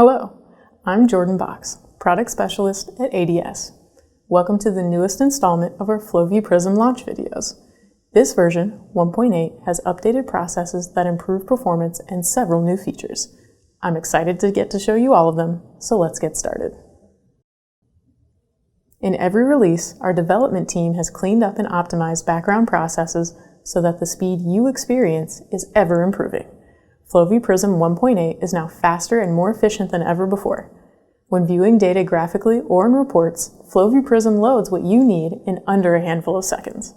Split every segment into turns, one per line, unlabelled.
Hello, I'm Jordan Box, Product Specialist at ADS. Welcome to the newest installment of our FlowView PRISM launch videos. This version, 1.8, has updated processes that improve performance and several new features. I'm excited to get to show you all of them, so let's get started. In every release, our development team has cleaned up and optimized background processes so that the speed you experience is ever improving. FlowView PRISM 1.8 is now faster and more efficient than ever before. When viewing data graphically or in reports, FlowView PRISM loads what you need in under a handful of seconds.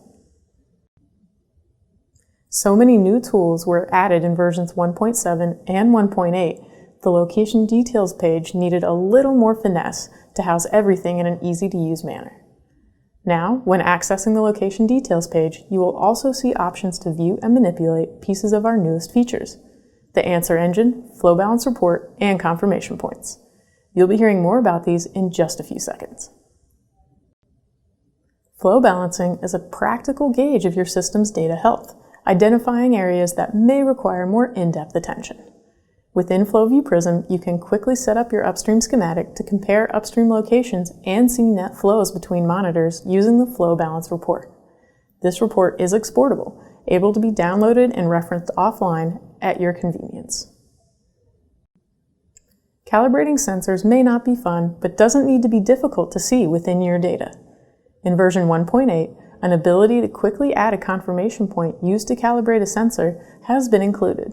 So many new tools were added in versions 1.7 and 1.8, the location details page needed a little more finesse to house everything in an easy-to-use manner. Now, when accessing the location details page, you will also see options to view and manipulate pieces of our newest features: the answer engine, flow balance report, and confirmation points. You'll be hearing more about these in just a few seconds. Flow balancing is a practical gauge of your system's data health, identifying areas that may require more in-depth attention. Within FlowView PRISM, you can quickly set up your upstream schematic to compare upstream locations and see net flows between monitors using the flow balance report. This report is exportable, able to be downloaded and referenced offline at your convenience. Calibrating sensors may not be fun, but doesn't need to be difficult to see within your data. In version 1.8, an ability to quickly add a confirmation point used to calibrate a sensor has been included.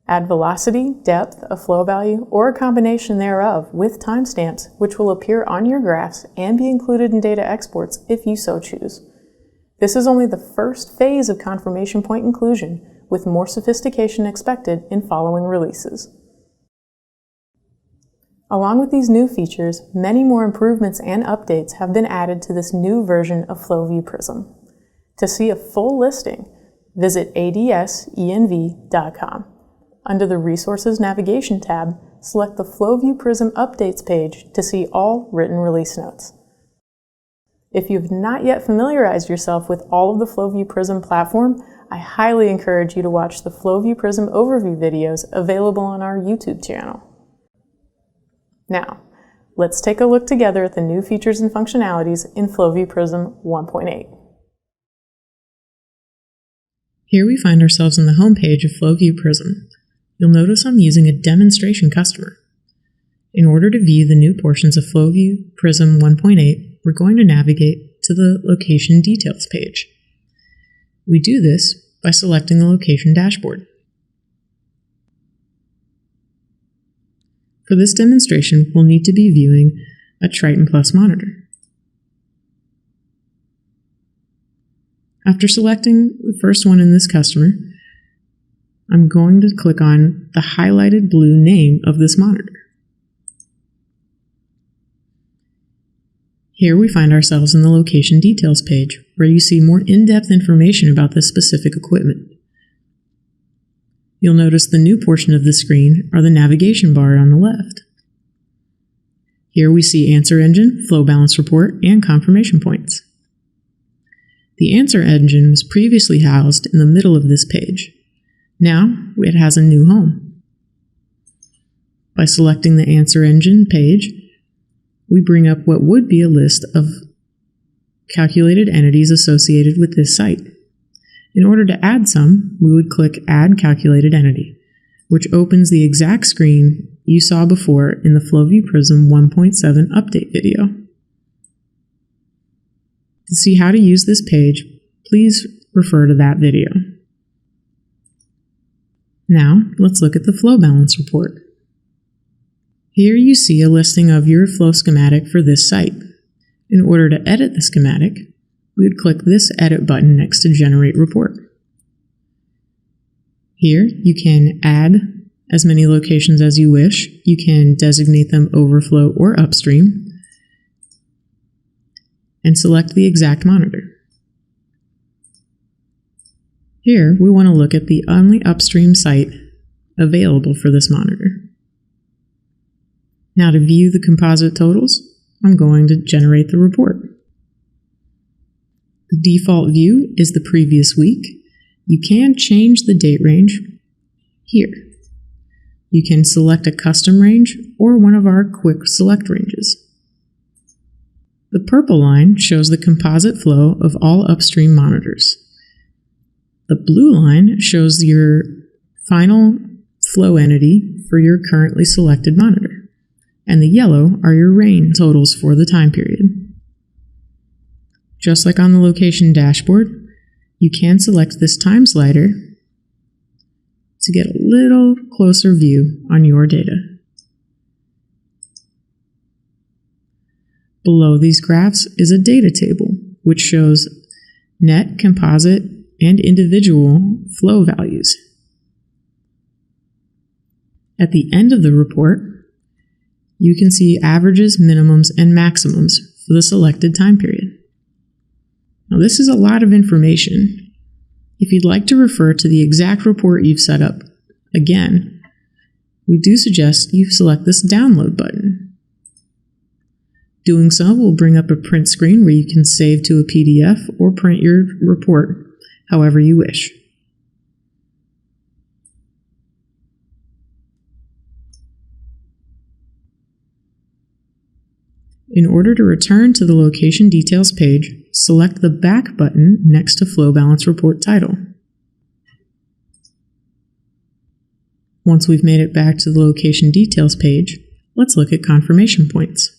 Add velocity, depth, a flow value, or a combination thereof with timestamps, which will appear on your graphs and be included in data exports if you so choose. This is only the first phase of confirmation point inclusion, with more sophistication expected in following releases. Along with these new features, many more improvements and updates have been added to this new version of FlowView PRISM. To see a full listing, visit adsenv.com. Under the Resources Navigation tab, select the FlowView PRISM Updates page to see all written release notes. If you have not yet familiarized yourself with all of the FlowView PRISM platform, I highly encourage you to watch the FlowView PRISM overview videos available on our YouTube channel. Now, let's take a look together at the new features and functionalities in FlowView PRISM 1.8.
Here we find ourselves on the home page of FlowView PRISM. You'll notice I'm using a demonstration customer. In order to view the new portions of FlowView PRISM 1.8, we're going to navigate to the Location Details page. We do this by selecting the Location dashboard. For this demonstration, we'll need to be viewing a Triton Plus monitor. After selecting the first one in this customer, I'm going to click on the highlighted blue name of this monitor. Here we find ourselves in the Location Details page, where you see more in-depth information about this specific equipment. You'll notice the new portion of the screen are the navigation bar on the left. Here we see Answer Engine, Flow Balance Report, and Confirmation Points. The Answer Engine was previously housed in the middle of this page. Now it has a new home. By selecting the Answer Engine page, we bring up what would be a list of calculated entities associated with this site. In order to add some, we would click Add Calculated Entity, which opens the exact screen you saw before in the FlowView PRISM 1.7 update video. To see how to use this page, please refer to that video. Now, let's look at the flow balance report. Here you see a listing of your flow schematic for this site. In order to edit the schematic, we would click this Edit button next to Generate Report. Here, you can add as many locations as you wish. You can designate them overflow or upstream, and select the exact monitor. Here, we want to look at the only upstream site available for this monitor. Now to view the composite totals, I'm going to generate the report. The default view is the previous week. You can change the date range here. You can select a custom range or one of our quick select ranges. The purple line shows the composite flow of all upstream monitors. The blue line shows your final flow entity for your currently selected monitor, and the yellow are your rain totals for the time period. Just like on the location dashboard, you can select this time slider to get a little closer view on your data. Below these graphs is a data table, which shows net, composite, and individual flow values. At the end of the report, you can see averages, minimums, and maximums for the selected time period. Now, this is a lot of information. If you'd like to refer to the exact report you've set up, again, we do suggest you select this download button. Doing so will bring up a print screen where you can save to a PDF or print your report however you wish. In order to return to the location details page, select the back button next to Flow Balance Report title. Once we've made it back to the location details page, let's look at confirmation points.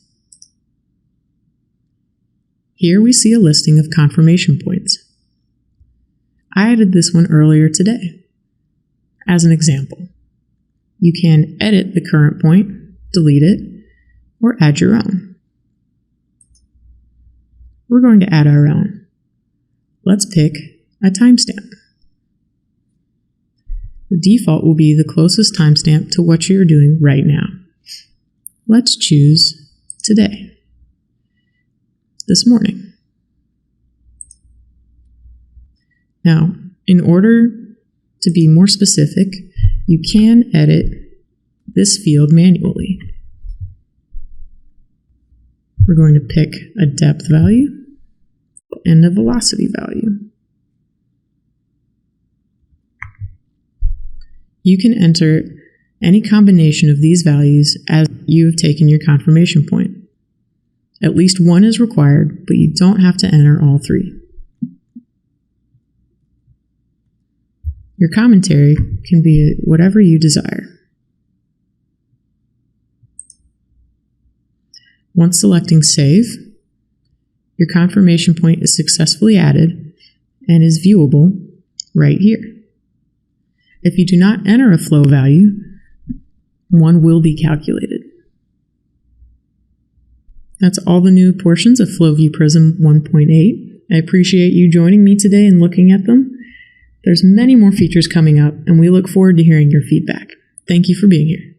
Here we see a listing of confirmation points. I added this one earlier today. As an example, you can edit the current point, delete it, or add your own. We're going to add our own. Let's pick a timestamp. The default will be the closest timestamp to what you're doing right now. Let's choose today, this morning. Now, in order to be more specific, you can edit this field manually. We're going to pick a depth value and a velocity value. You can enter any combination of these values as you have taken your confirmation point. At least one is required, but you don't have to enter all three. Your commentary can be whatever you desire. Once selecting Save, your confirmation point is successfully added and is viewable right here. If you do not enter a flow value, one will be calculated. That's all the new portions of FlowView PRISM 1.8. I appreciate you joining me today and looking at them. There's many more features coming up, and we look forward to hearing your feedback. Thank you for being here.